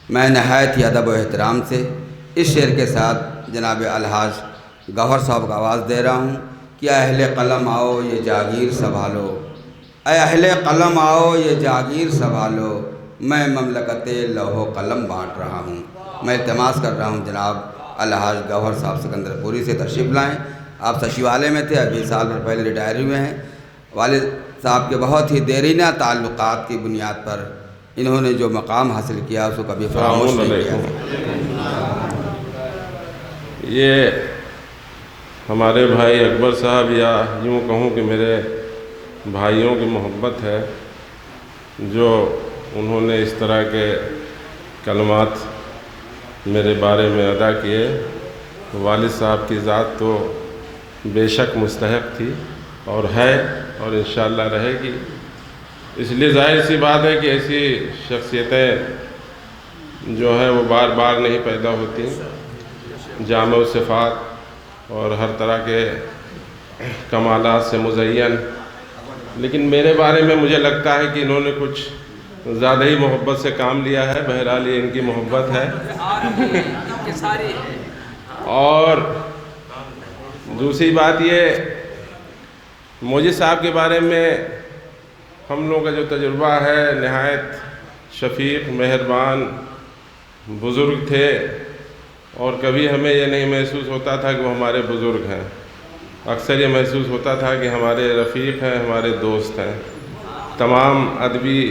میں نہایت ہی ادب و احترام سے اس شعر کے ساتھ جناب الحاج گوہر صاحب کو آواز دے رہا ہوں کہ اہل قلم آؤ یہ جاگیر سنبھالو، اے اہل قلم آؤ یہ جاگیر سنبھالو، میں مملکت لوح و قلم بانٹ رہا ہوں۔ میں التماس کر رہا ہوں جناب الحاج گوہر صاحب سکندر پوری سے تشریف لائیں۔ آپ سچیوالے میں تھے، ابھی سال بھر پہلے ریٹائر ہوئے ہیں۔ والد صاحب کے بہت ہی دیرینہ تعلقات کی بنیاد پر انہوں نے جو مقام حاصل کیا اس کو کبھی فراموش نہیں کیا۔ یہ ہمارے بھائی اکبر صاحب، یا یوں کہوں کہ میرے بھائیوں کی محبت ہے، جو انہوں نے اس طرح کے کلمات میرے بارے میں ادا کیے۔ والد صاحب کی ذات تو بے شک مستحق تھی اور ہے اور انشاءاللہ رہے گی، اس لیے ظاہر سی بات ہے کہ ایسی شخصیتیں جو ہیں وہ بار بار نہیں پیدا ہوتی، جامع صفات اور ہر طرح کے کمالات سے مزین۔ لیکن میرے بارے میں مجھے لگتا ہے کہ انہوں نے کچھ زیادہ ہی محبت سے کام لیا ہے۔ بہرحال یہ ان کی محبت ہے۔ اور دوسری بات یہ، موجی صاحب کے بارے میں ہم لوگوں کا جو تجربہ ہے، نہایت شفیق، مہربان بزرگ تھے، اور کبھی ہمیں یہ نہیں محسوس ہوتا تھا کہ وہ ہمارے بزرگ ہیں، اکثر یہ محسوس ہوتا تھا کہ ہمارے رفیق ہیں، ہمارے دوست ہیں۔ تمام ادبی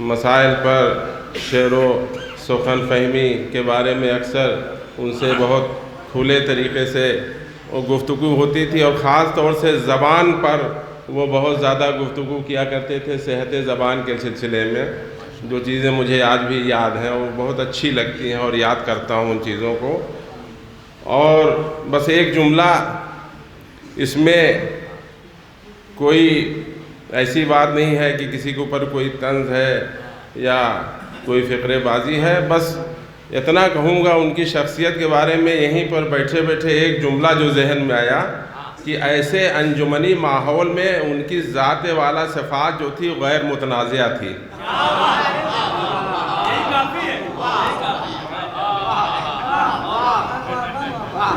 مسائل پر، شعر و سخن فہمی کے بارے میں اکثر ان سے بہت کھلے طریقے سے وہ گفتگو ہوتی تھی، اور خاص طور سے زبان پر وہ بہت زیادہ گفتگو کیا کرتے تھے، صحت زبان کے سلسلے میں۔ جو چیزیں مجھے آج بھی یاد ہیں وہ بہت اچھی لگتی ہیں اور یاد کرتا ہوں ان چیزوں کو۔ اور بس ایک جملہ، اس میں کوئی ایسی بات نہیں ہے کہ کسی کے اوپر کوئی طنز ہے یا کوئی فقرے بازی ہے، بس اتنا کہوں گا ان کی شخصیت کے بارے میں، یہیں پر بیٹھے بیٹھے ایک جملہ جو ذہن میں آیا کہ ایسے انجمنی ماحول میں ان کی ذات والا صفات جو تھی غیر متنازعہ تھی۔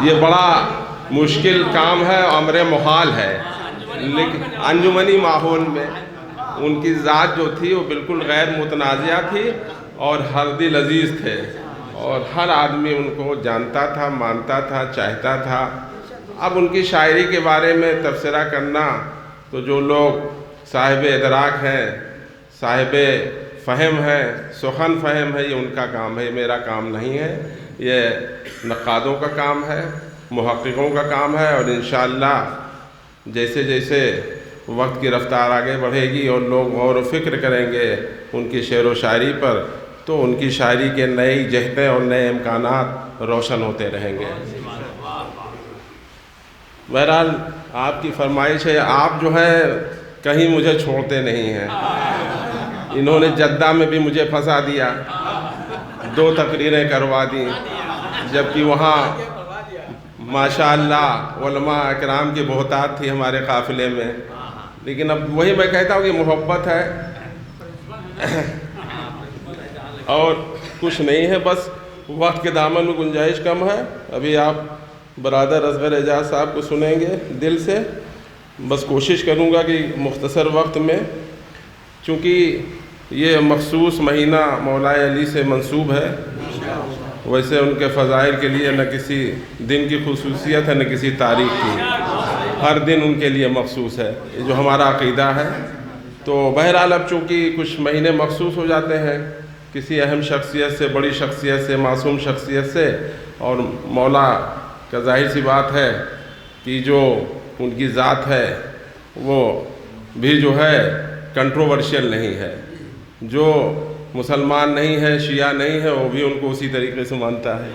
یہ بڑا مشکل کام ہے، امر محال ہے، لیکن انجمنی ماحول میں ان کی ذات جو تھی وہ بالکل غیر متنازعہ تھی اور ہر دل عزیز تھے، اور ہر آدمی ان کو جانتا تھا، مانتا تھا، چاہتا تھا۔ اب ان کی شاعری کے بارے میں تبصرہ کرنا تو جو لوگ صاحب ادراک ہیں، صاحب فہم ہیں، سخن فہم ہے، یہ ان کا کام ہے، یہ میرا کام نہیں ہے، یہ نقادوں کا کام ہے، محققوں کا کام ہے۔ اور انشاءاللہ جیسے جیسے وقت کی رفتار آگے بڑھے گی اور لوگ غور و فکر کریں گے ان کی شعر و شاعری پر، تو ان کی شاعری کے نئی جہتیں اور نئے امکانات روشن ہوتے رہیں گے۔ بہرحال آپ کی فرمائش ہے، آپ جو ہے کہیں مجھے چھوڑتے نہیں ہیں۔ انہوں نے جدہ میں بھی مجھے پھنسا دیا، 2 تقریریں کروا دیں، جبکہ وہاں ماشاءاللہ علماء اکرام کی بہتات تھی ہمارے قافلے میں۔ لیکن اب وہی میں کہتا ہوں کہ محبت ہے اور کچھ نہیں ہے، بس وقت کے دامن میں گنجائش کم ہے۔ ابھی آپ برادر اصغر اعجاز صاحب کو سنیں گے دل سے، بس کوشش کروں گا کہ مختصر وقت میں، چونکہ یہ مخصوص مہینہ مولا علی سے منسوب ہے، ویسے ان کے فضائل کے لیے نہ کسی دن کی خصوصیت ہے نہ کسی تاریخ کی، ہر دن ان کے لیے مخصوص ہے، یہ جو ہمارا عقیدہ ہے۔ تو بہرحال اب چونکہ کچھ مہینے مخصوص ہو جاتے ہیں کسی اہم شخصیت سے، بڑی شخصیت سے، معصوم شخصیت سے، اور مولا کا ظاہر سی بات ہے کہ جو ان کی ذات ہے وہ بھی جو ہے کنٹروورشل نہیں ہے، جو مسلمان نہیں ہے، شیعہ نہیں ہے، وہ بھی ان کو اسی طریقے سے مانتا ہے۔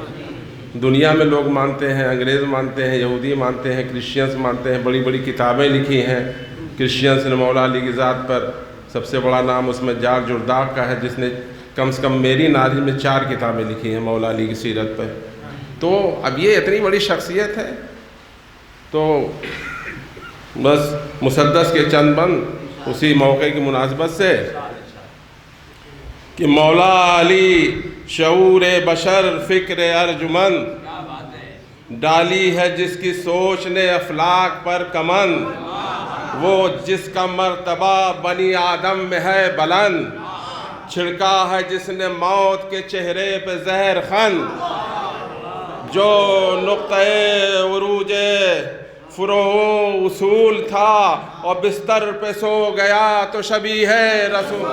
دنیا میں لوگ مانتے ہیں، انگریز مانتے ہیں، یہودی مانتے ہیں، کرسچنز مانتے ہیں، بڑی بڑی کتابیں لکھی ہیں کرسچنز نے مولا علی کی ذات پر۔ سب سے بڑا نام اس میں جارج جرداق کا ہے، جس نے کم سے کم میری نالج میں 4 کتابیں لکھی ہیں مولا علی کی سیرت پر۔ تو اب یہ اتنی بڑی شخصیت ہے، تو بس مسدس کے چند بند اسی موقع کی مناسبت سے کہ مولا علی شعور بشر فکر ارجمند ڈالی ہے جس کی سوچ نے افلاک پر کمند، وہ جس کا مرتبہ بنی آدم میں ہے بلند، چھڑکا ہے جس نے موت کے چہرے پہ زہر خند، جو نقطۂ عروج فروع اصول تھا اور بستر پہ سو گیا تو شبیہ رسول۔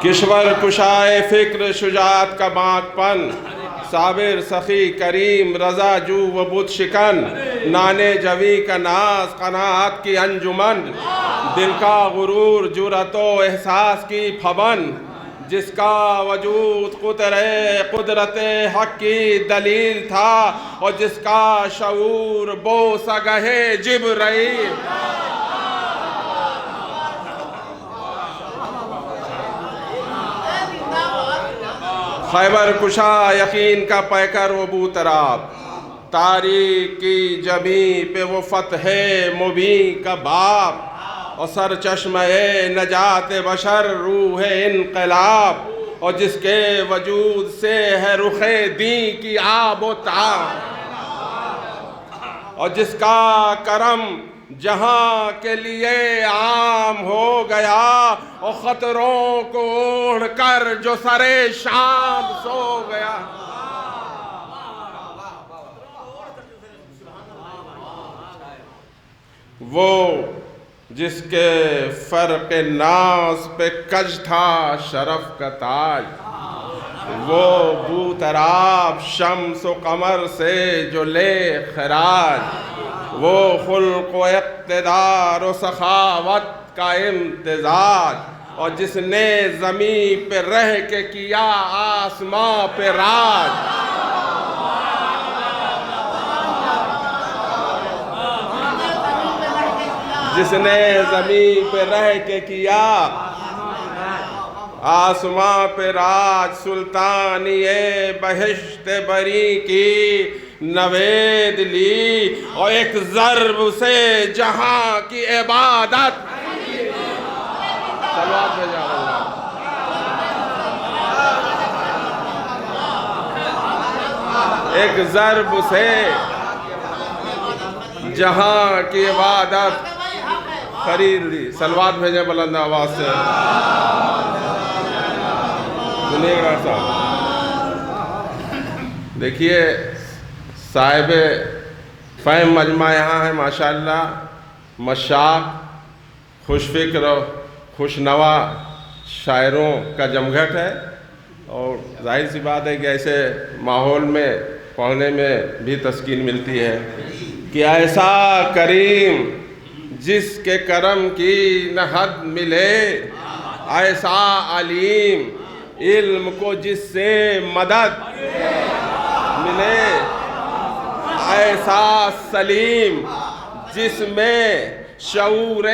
کشور کشائے فکر شجاعت کا بانک پن، صابر سخی کریم رضا جو و بت شکن، نانے جوی کا ناز قناعت کی انجمن، دل کا غرور جرأت و احساس کی پھبن، جس کا وجود قدرت حق کی دلیل تھا اور جس کا شعور بوسگہ جبرائیل۔ خیبر کشا یقین کا پیکر و بوتراب، تاریخ کی جبیں پہ وہ فتح مبین کا باب، اور سر چشمہ نجات بشر روح انقلاب، اور جس کے وجود سے ہے رخ دین کی آب و تاب، اور جس کا کرم جہاں کے لیے عام ہو گیا، اور خطروں کو اوڑھ کر جو سرے شام سو گیا۔ وہ جس کے فرق ناز پہ کج تھا شرف کا تاج، وہ بوتراب شمس و قمر سے جو لے خراج، وہ خلق و اقتدار و سخاوت کا امتزاج، اور جس نے زمین پہ رہ کے کیا آسمان پہ راج، جس نے زمین پہ رہ کے کیا آسمان پہ راج، سلطانی بہشت بری کی نوید لی، اور ایک ضرب سے جہاں کی عبادت۔ صلوات بھیجا اللہ۔ ایک ضرب سے جہاں کی عبادت خرید لی۔ صلوات بھیجیں بلند آواز سے، سنیے گا صاحب۔ دیکھیے صاحب فہم مجمع یہاں ہے ماشاءاللہ، مشاق، خوش فکر و خوش نوا شاعروں کا جمگھٹ ہے، اور ظاہر سی بات ہے کہ ایسے ماحول میں پڑھنے میں بھی تسکین ملتی ہے کہ ایسا کریم جس کے کرم کی نہ حد ملے، ایسا علیم علم کو جس سے مدد ملے، ایسا سلیم جس میں شعور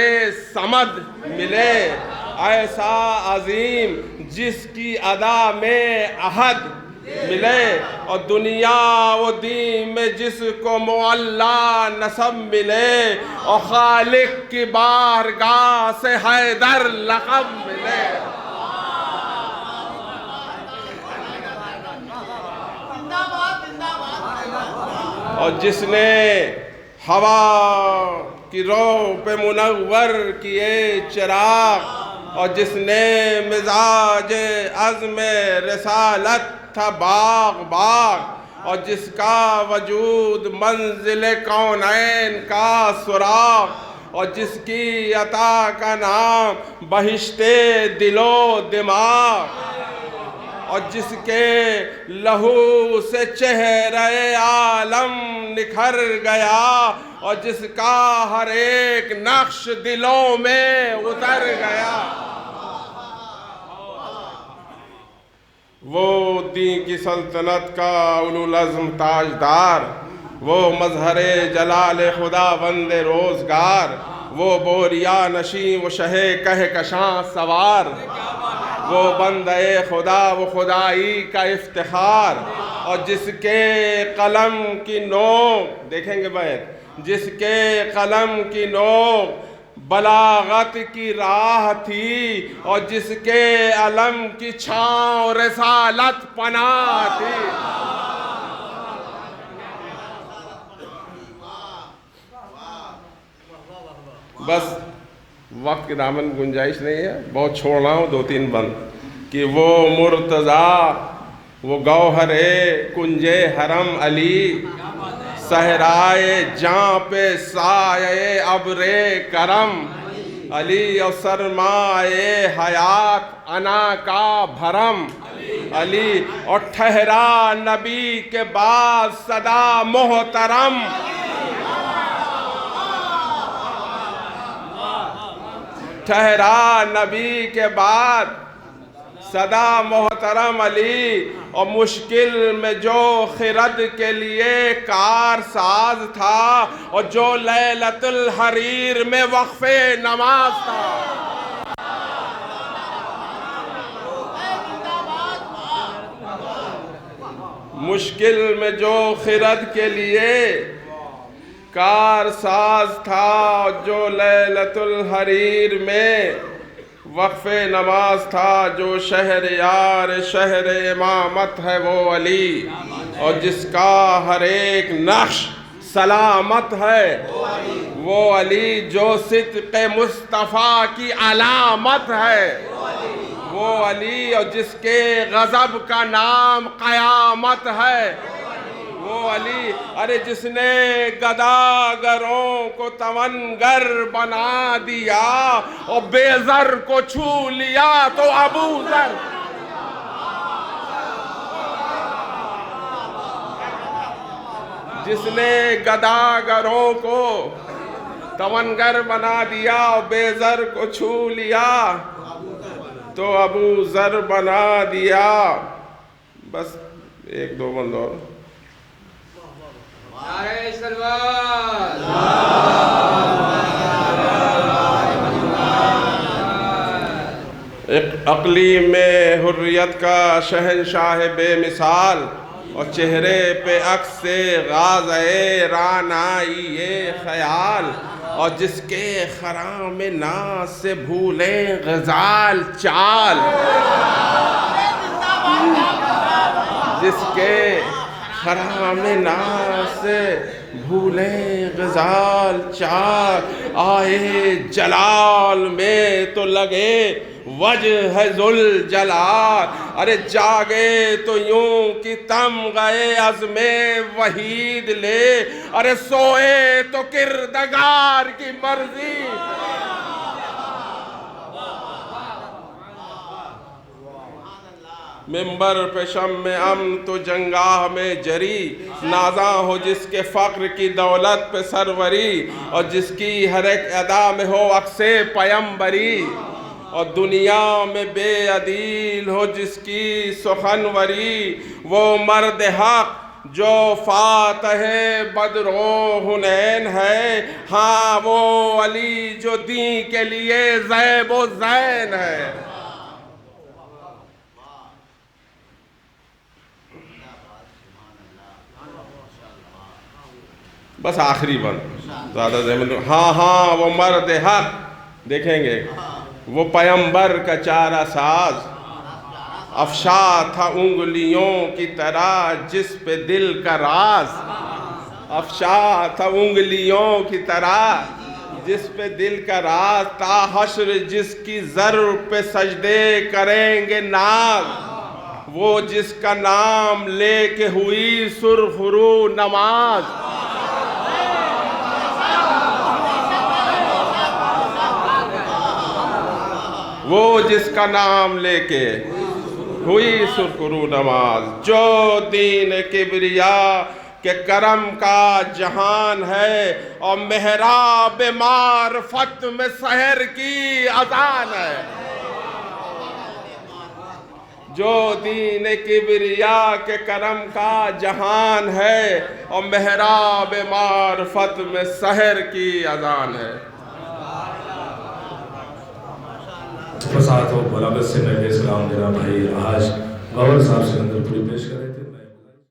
صمد ملے، ایسا عظیم جس کی ادا میں عہد ملے، اور دنیا و دین میں جس کو معلا نسب ملے، اور خالق کی بارگاہ سے حیدر لقب ملے۔ اور جس نے ہوا کی رو پہ منور کیے چراغ، اور جس نے مزاج عزم رسالت تھا باغ باغ، اور جس کا وجود منزل کونین کا سراغ، اور جس کی عطا کا نام بہشت دل و دماغ، اور جس کے لہو سے چہرہ عالم نکھر گیا، اور جس کا ہر ایک نقش دلوں میں اتر گیا، وہ دین کی سلطنت کا اولوالعزم تاجدار، وہ مظہر جلال خدا بند روزگار، وہ بوریا نشین و شہ کہکشاں سوار، وہ بندے خدا و خدائی کا افتخار، اور جس کے قلم کی نوک، دیکھیں گے بیت، جس کے قلم کی نوک بلاغت کی راہ تھی، اور جس کے علم کی چھاؤں رسالت پناہ تھی۔ بس وقت کے دامن گنجائش نہیں ہے، بہت چھوڑ رہا ہوں، 2-3 بند کہ وہ مرتضیٰ، وہ گوہر کنج حرم علی، صحرائے جاں پہ سایہ ابر کرم علی، اور سرمائے حیات انا کا بھرم علی، اور ٹھہرا نبی کے بعد صدا محترم، ٹھہرا نبی کے بعد صدا محترم علی، اور مشکل میں جو خرد کے لیے کار ساز تھا، اور جو لیلۃ الحریر میں وقف نماز تھا۔ مشکل میں جو خرد کے لیے کار ساز تھا، جو لیلۃ الحریر میں وقف نماز تھا، جو شہر یار شہر امامت ہے وہ علی، اور جس کا ہر ایک نقش سلامت ہے وہ علی، جو صدق مصطفیٰ کی علامت ہے وہ علی، اور جس کے غضب کا نام قیامت ہے وہ علی۔ ارے جس نے گداگروں کو توانگر بنا دیا، اور بے زر کو چھو لیا تو ابو ذر۔ جس نے گداگروں کو توانگر بنا دیا، اور بے زر کو چھو لیا تو ابو ذر بنا دیا۔ بس 1-2 بند اور۔ اقلیم میں حریت کا شہنشاہ بے مثال، اور چہرے پہ عکس غازۂ رعنائی یہ خیال، اور جس کے خرام ناز سے بھولیں غزال چال، جس کے خرام ناز سے بھولیں غزال چال، آئے جلال میں تو لگے وجہ ذوالجلال، ارے جاگے تو یوں کہ تم گئے عزم وحید لے، ارے سوئے تو کردگار کی مرضی۔ ممبر پہ شم امن تو جنگاہ میں جری، نازاں ہو جس کے فقر کی دولت پہ سروری، اور جس کی ہر ایک ادا میں ہو عکس پیمبری، اور دنیا میں بے عدیل ہو جس کی سخنوری، وہ مرد حق جو فاتح بدر و حنین ہے، ہاں وہ علی جو دین کے لیے زیب و زین ہے۔ بس آخری بند زیادہ ذہن، ہاں وہ مرد حق، دیکھیں گے وہ پیمبر کا چارہ ساز، افشا تھا انگلیوں کی طرح جس پہ دل کا راز، افشا تھا انگلیوں کی طرح جس پہ دل کا راز، تا حشر جس کی زر پہ سجدے کریں گے ناز، وہ جس کا نام لے کے ہوئی سرخ رو نماز، وہ جس کا نام لے کے ہوئی سرخ رو نماز، جو دین کبریا کہ کرم کا جہان ہے، اور محراب معرفت میں سحر کی اذان ہے، جو دین کبریا کے کرم کا جہان ہے، اور محراب معرفت میں سحر کی اذان ہے۔ فساد و بلاغت سے میں سلام جناب بھائی الحاج غور صاحب سے اندر پوری پیش کریں۔